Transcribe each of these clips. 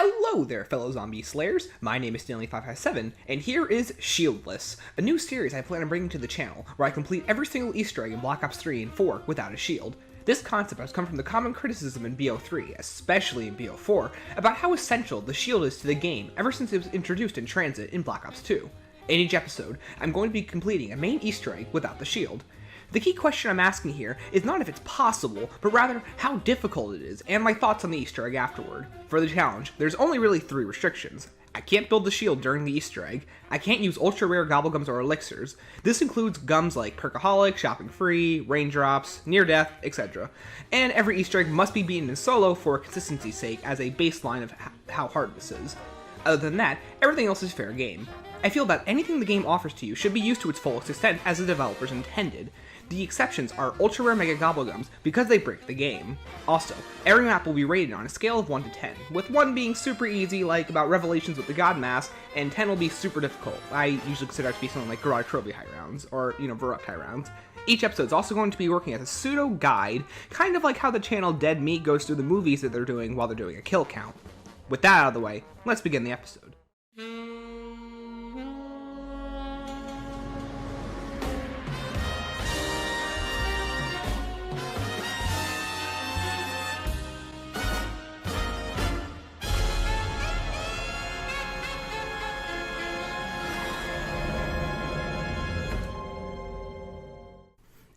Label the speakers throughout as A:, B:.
A: Hello there, fellow zombie slayers. My name is Stanley557, and here is Shieldless, a new series I plan on bringing to the channel, where I complete every single Easter egg in Black Ops 3 and 4 without a shield. This concept has come from the common criticism in BO3, especially in BO4, about how essential the shield is to the game ever since it was introduced in transit in Black Ops 2. In each episode, I'm going to be completing a main Easter egg without the shield. The key question I'm asking here is not if it's possible, but rather how difficult it is, and my thoughts on the Easter egg afterward. For the challenge, there's only really 3 restrictions. I can't build the shield during the Easter egg, I can't use ultra rare gobble gums or elixirs. This includes gums like Perkaholic, Shopping Free, Raindrops, Near Death, etc. And every Easter egg must be beaten in solo for consistency's sake as a baseline of how hard this is. Other than that, everything else is fair game. I feel that anything the game offers to you should be used to its fullest extent as the developers intended. The exceptions are ultra rare mega gobblegums because they break the game. Also, every map will be rated on a scale of 1 to 10, with 1 being super easy, like about Revelations with the God Mask, and 10 will be super difficult. I usually consider it to be something like Garage Trophy high rounds, or, Varuk high rounds. Each episode is also going to be working as a pseudo-guide, kind of like how the channel Dead Meat goes through the movies that they're doing while they're doing a kill count. With that out of the way, let's begin the episode.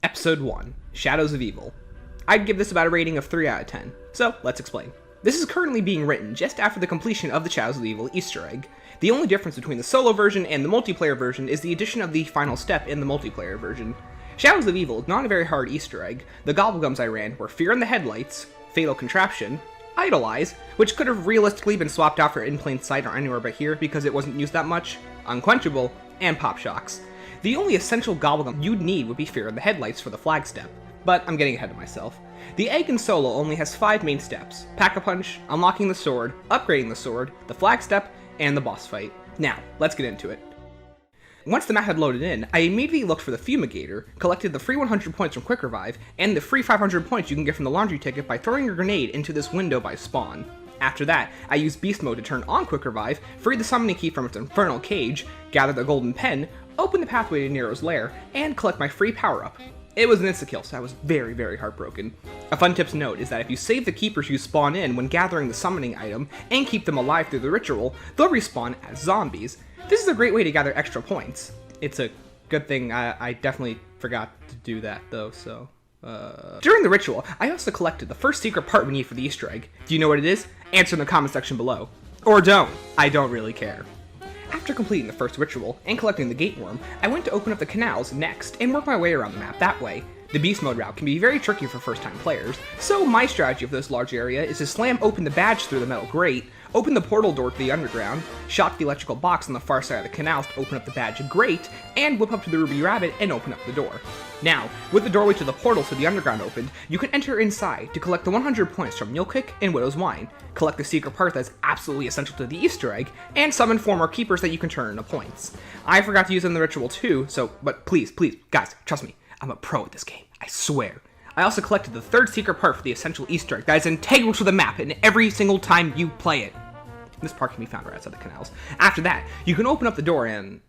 A: Episode 1, Shadows of Evil. I'd give this about a rating of 3 out of 10, so let's explain. This is currently being written just after the completion of the Shadows of Evil Easter egg. The only difference between the solo version and the multiplayer version is the addition of the final step in the multiplayer version. Shadows of Evil is not a very hard Easter egg. The gobblegums I ran were Fear in the Headlights, Fatal Contraption, Idolize, which could have realistically been swapped out for In Plain Sight or anywhere but here because it wasn't used that much, Unquenchable, and Pop Shocks. The only essential gobblegum you'd need would be Fear in the Headlights for the flag step, but I'm getting ahead of myself. The egg in solo only has 5 main steps: Pack-a-Punch, unlocking the sword, upgrading the sword, the flag step, and the boss fight. Now, let's get into it. Once the map had loaded in, I immediately looked for the Fumigator, collected the free 100 points from Quick Revive, and the free 500 points you can get from the laundry ticket by throwing a grenade into this window by spawn. After that, I used Beast Mode to turn on Quick Revive, free the summoning key from its infernal cage, gather the golden pen, open the pathway to Nero's lair, and collect my free power-up. It was an insta-kill, so I was very, very heartbroken. A fun tip to note is that if you save the keepers you spawn in when gathering the summoning item, and keep them alive through the ritual, they'll respawn as zombies. This is a great way to gather extra points. It's a good thing I definitely forgot to do that though, so... During the ritual, I also collected the first secret part we need for the Easter egg. Do you know what it is? Answer in the comment section below. Or don't. I don't really care. After completing the first ritual, and collecting the gate worm, I went to open up the canals next, and work my way around the map that way. The beast mode route can be very tricky for first time players, so my strategy for this large area is to slam open the badge through the metal grate, open the portal door to the underground, shock the electrical box on the far side of the canals to open up the badge grate, and whip up to the Ruby Rabbit and open up the door. Now, with the doorway to the portal to the underground opened, you can enter inside to collect the 100 points from Mule Kick and Widow's Wine, collect the secret part that's absolutely essential to the Easter egg, and summon 4 more keepers that you can turn into points. I forgot to use them in the ritual too, but please, guys, trust me, I'm a pro at this game, I swear. I also collected the 3rd secret part for the essential Easter egg that is integral to the map and every single time you play it. This part can be found right outside the canals. After that, you can open up the door and...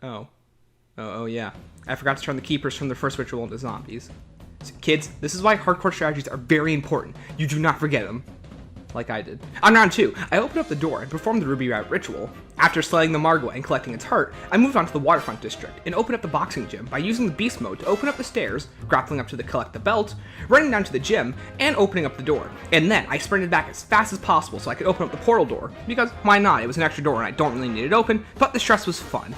A: Oh yeah. I forgot to turn the keepers from the first ritual into zombies. So, kids, this is why hardcore strategies are very important. You do not forget them. Like I did. On round 2, I opened up the door and performed the Ruby Rabbit ritual. After slaying the Margwa and collecting its heart, I moved on to the Waterfront District and opened up the boxing gym by using the Beast Mode to open up the stairs, grappling up to collect the belt, running down to the gym, and opening up the door. And then I sprinted back as fast as possible so I could open up the portal door, because why not? It was an extra door and I don't really need it open, but the stress was fun.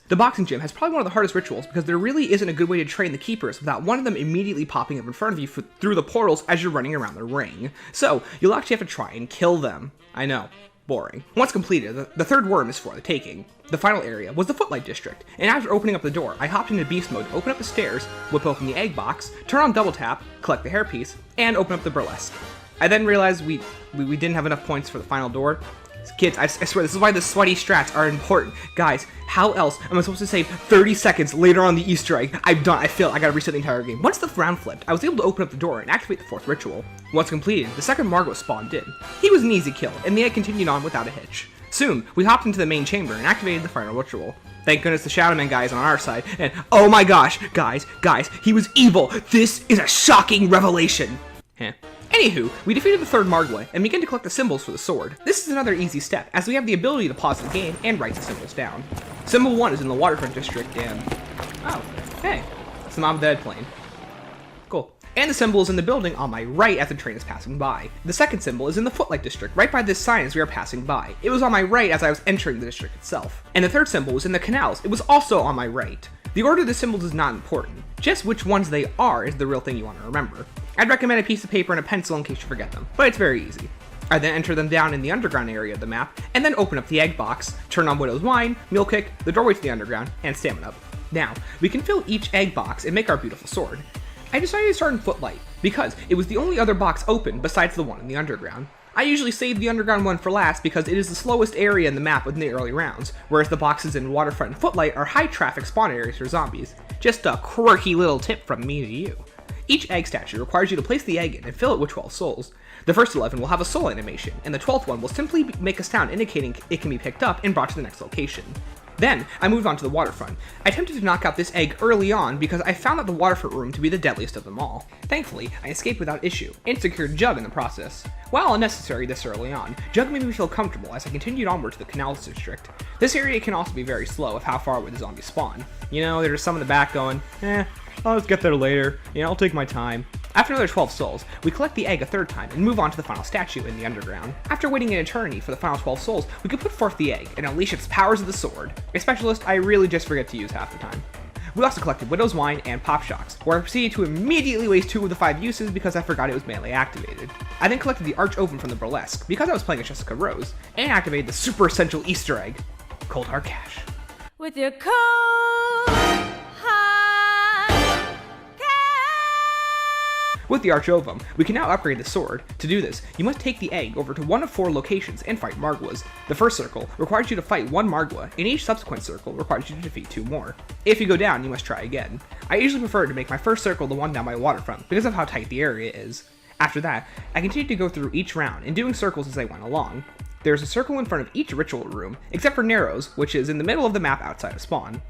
A: The boxing gym has probably one of the hardest rituals because there really isn't a good way to train the keepers without one of them immediately popping up in front of you through the portals as you're running around the ring. So, you'll actually have to try and kill them. I know, boring. Once completed, the 3rd worm is for the taking. The final area was the Footlight District, and after opening up the door, I hopped into Beast Mode to open up the stairs, whip open the egg box, turn on double tap, collect the hairpiece, and open up the Burlesque. I then realized we didn't have enough points for the final door. Kids, I swear, this is why the sweaty strats are important. Guys, how else am I supposed to save 30 seconds later on the Easter egg? I'm done. I failed. I gotta reset the entire game. Once the round flipped, I was able to open up the door and activate the 4th ritual. Once completed, the 2nd Margwa spawned in. He was an easy kill, and the egg continued on without a hitch. Soon, we hopped into the main chamber and activated the final ritual. Thank goodness the Shadow Man guy is on our side, and oh my gosh, guys, he was evil! This is a shocking revelation! Heh. Anywho, we defeated the 3rd Margwa and began to collect the symbols for the sword. This is another easy step, as we have the ability to pause the game and write the symbols down. Symbol 1 is in the Waterfront District, and... oh, hey, it's the Mob of the Dead plane. Cool. And the symbol is in the building on my right as the train is passing by. The 2nd symbol is in the Footlight District, right by this sign as we are passing by. It was on my right as I was entering the district itself. And the 3rd symbol was in the canals. It was also on my right. The order of the symbols is not important. Just which ones they are is the real thing you want to remember. I'd recommend a piece of paper and a pencil in case you forget them, but it's very easy. I then enter them down in the underground area of the map, and then open up the egg box, turn on Widow's Wine, Mule Kick, the doorway to the underground, and Stamina Up. Now, we can fill each egg box and make our beautiful sword. I decided to start in Footlight, because it was the only other box open besides the one in the underground. I usually save the underground one for last because it is the slowest area in the map within the early rounds, whereas the boxes in Waterfront and Footlight are high traffic spawn areas for zombies. Just a quirky little tip from me to you. Each egg statue requires you to place the egg in and fill it with 12 souls. The first 11 will have a soul animation, and the 12th one will simply make a sound indicating it can be picked up and brought to the next location. Then, I moved on to the Waterfront. I attempted to knock out this egg early on because I found out the Waterfront room to be the deadliest of them all. Thankfully, I escaped without issue, and secured Jug in the process. While unnecessary this early on, Jug made me feel comfortable as I continued onward to the Canals District. This area can also be very slow of how far away the zombies spawn. You know, there's some in the back going, I'll just get there later, I'll take my time. After another 12 souls, we collect the egg a 3rd time and move on to the final statue in the underground. After waiting an eternity for the final 12 souls, we could put forth the egg and unleash its powers of the sword. A specialist I really just forget to use half the time. We also collected Widow's Wine and Pop Shocks, where I proceeded to immediately waste 2 of the 5 uses because I forgot it was melee activated. I then collected the Arch Oven from the Burlesque, because I was playing as Jessica Rose, and activated the super essential Easter egg, Cold Hard Cash.
B: With your cold hard cash.
A: With the Arch Ovum, we can now upgrade the sword. To do this, you must take the egg over to one of 4 locations and fight Margwas. The first circle requires you to fight 1 Margwa, and each subsequent circle requires you to defeat 2 more. If you go down, you must try again. I usually prefer to make my first circle the one down by Waterfront, because of how tight the area is. After that, I continued to go through each round and doing circles as I went along. There's a circle in front of each ritual room, except for Narrows, which is in the middle of the map outside of spawn.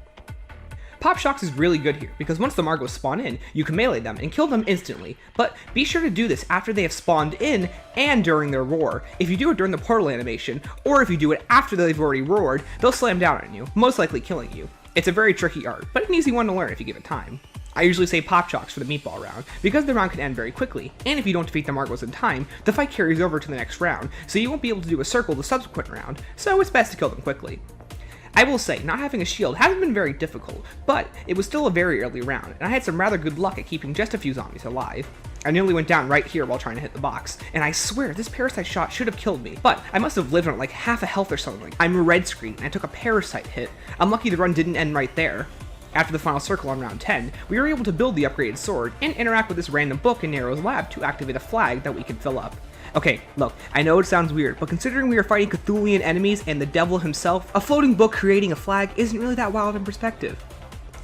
A: Pop Shocks is really good here, because once the Margwas spawn in, you can melee them and kill them instantly, but be sure to do this after they have spawned in and during their roar. If you do it during the portal animation, or if you do it after they've already roared, they'll slam down on you, most likely killing you. It's a very tricky art, but an easy one to learn if you give it time. I usually save Pop Shocks for the meatball round, because the round can end very quickly, and if you don't defeat the Margwas in time, the fight carries over to the next round, so you won't be able to do a circle the subsequent round, so it's best to kill them quickly. I will say, not having a shield hasn't been very difficult, but it was still a very early round, and I had some rather good luck at keeping just a few zombies alive. I nearly went down right here while trying to hit the box, and I swear this parasite shot should have killed me, but I must have lived on like half a health or something. I'm a red screen, and I took a parasite hit. I'm lucky the run didn't end right there. After the final circle on round 10, we were able to build the upgraded sword and interact with this random book in Narrow's lab to activate a flag that we can fill up. Okay, look, I know it sounds weird, but considering we are fighting Cthulhian enemies and the devil himself, a floating book creating a flag isn't really that wild in perspective.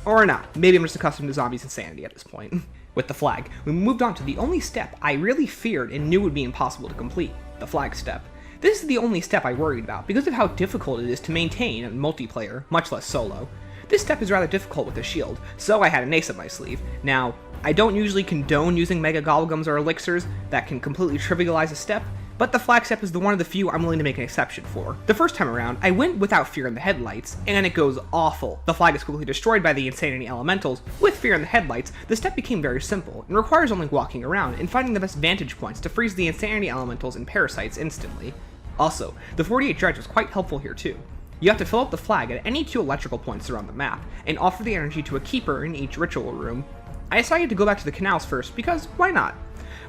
A: Or not, maybe I'm just accustomed to zombies' insanity at this point. With the flag, we moved on to the only step I really feared and knew would be impossible to complete, the flag step. This is the only step I worried about because of how difficult it is to maintain in multiplayer, much less solo. This step is rather difficult with a shield, so I had an ace up my sleeve. Now, I don't usually condone using Mega Gobblegums or Elixirs that can completely trivialize a step, but the flag step is the one of the few I'm willing to make an exception for. The first time around, I went without Fear in the Headlights, and it goes awful. The flag is quickly destroyed by the Insanity Elementals. With Fear in the Headlights, the step became very simple, and requires only walking around and finding the best vantage points to freeze the Insanity Elementals and Parasites instantly. Also, the 48 Dredge was quite helpful here too. You have to fill up the flag at any 2 electrical points around the map, and offer the energy to a keeper in each ritual room. I decided to go back to the canals first, because why not?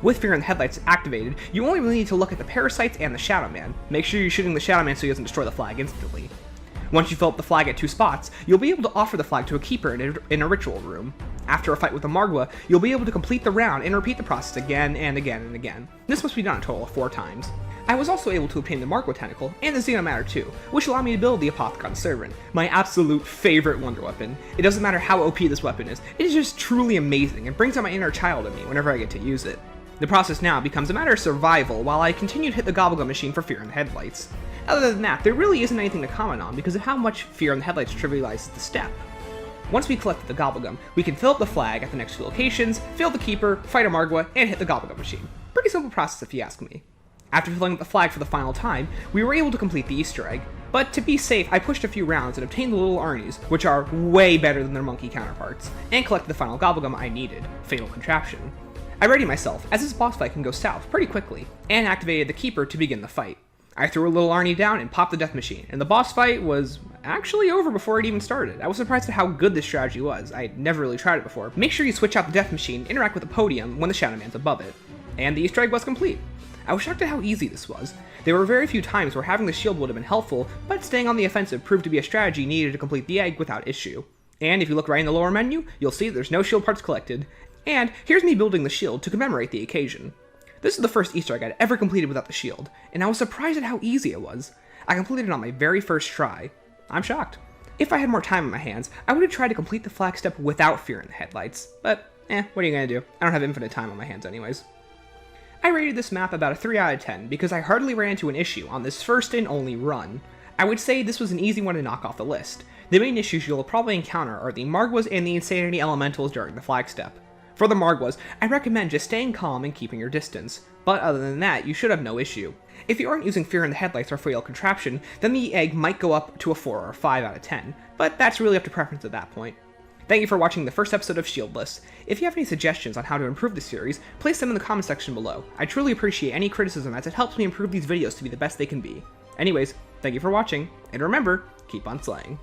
A: With Fear in the Headlights activated, you only really need to look at the Parasites and the Shadow Man. Make sure you're shooting the Shadow Man so he doesn't destroy the flag instantly. Once you fill up the flag at 2 spots, you'll be able to offer the flag to a keeper in a ritual room. After a fight with the Margwa, you'll be able to complete the round and repeat the process again and again and again. This must be done a total of 4 times. I was also able to obtain the Margwa Tentacle and the Xenomatter too, which allowed me to build the Apothicon Servant, my absolute favorite wonder weapon. It doesn't matter how OP this weapon is, it is just truly amazing and brings out my inner child in me whenever I get to use it. The process now becomes a matter of survival while I continue to hit the Gobble machine for Fear in the Headlights. Other than that, there really isn't anything to comment on because of how much Fear in the Headlights trivializes the step. Once we collected the Gobble, we can fill up the flag at the next 2 locations, fill the Keeper, fight a Margwa, and hit the Gobble machine. Pretty simple process if you ask me. After filling up the flag for the final time, we were able to complete the Easter egg, but to be safe, I pushed a few rounds and obtained the little Arnies, which are way better than their monkey counterparts, and collected the final Gobble I needed, Fatal Contraption. I readied myself, as this boss fight can go south pretty quickly, and activated the Keeper to begin the fight. I threw a little Arnie down and popped the death machine, and the boss fight was actually over before it even started. I was surprised at how good this strategy was. I had never really tried it before. Make sure you switch out the death machine, interact with the podium when the Shadow Man's above it. And the Easter egg was complete. I was shocked at how easy this was. There were very few times where having the shield would have been helpful, but staying on the offensive proved to be a strategy needed to complete the egg without issue. And if you look right in the lower menu, you'll see that there's no shield parts collected. And here's me building the shield to commemorate the occasion. This is the first Easter egg I'd ever completed without the shield, and I was surprised at how easy it was. I completed it on my very first try. I'm shocked. If I had more time on my hands, I would have tried to complete the flag step without Fear in the Headlights, but what are you gonna do? I don't have infinite time on my hands anyways. I rated this map about a 3 out of 10 because I hardly ran into an issue on this first and only run. I would say this was an easy one to knock off the list. The main issues you'll probably encounter are the Margwas and the Insanity Elementals during the flag step. For the Margwas, I recommend just staying calm and keeping your distance, but other than that, you should have no issue. If you aren't using Fear in the Headlights or Fatal Contraption, then the egg might go up to a 4 or 5 out of 10, but that's really up to preference at that point. Thank you for watching the first episode of Shieldless. If you have any suggestions on how to improve the series, place them in the comment section below. I truly appreciate any criticism as it helps me improve these videos to be the best they can be. Anyways, thank you for watching, and remember, keep on slaying.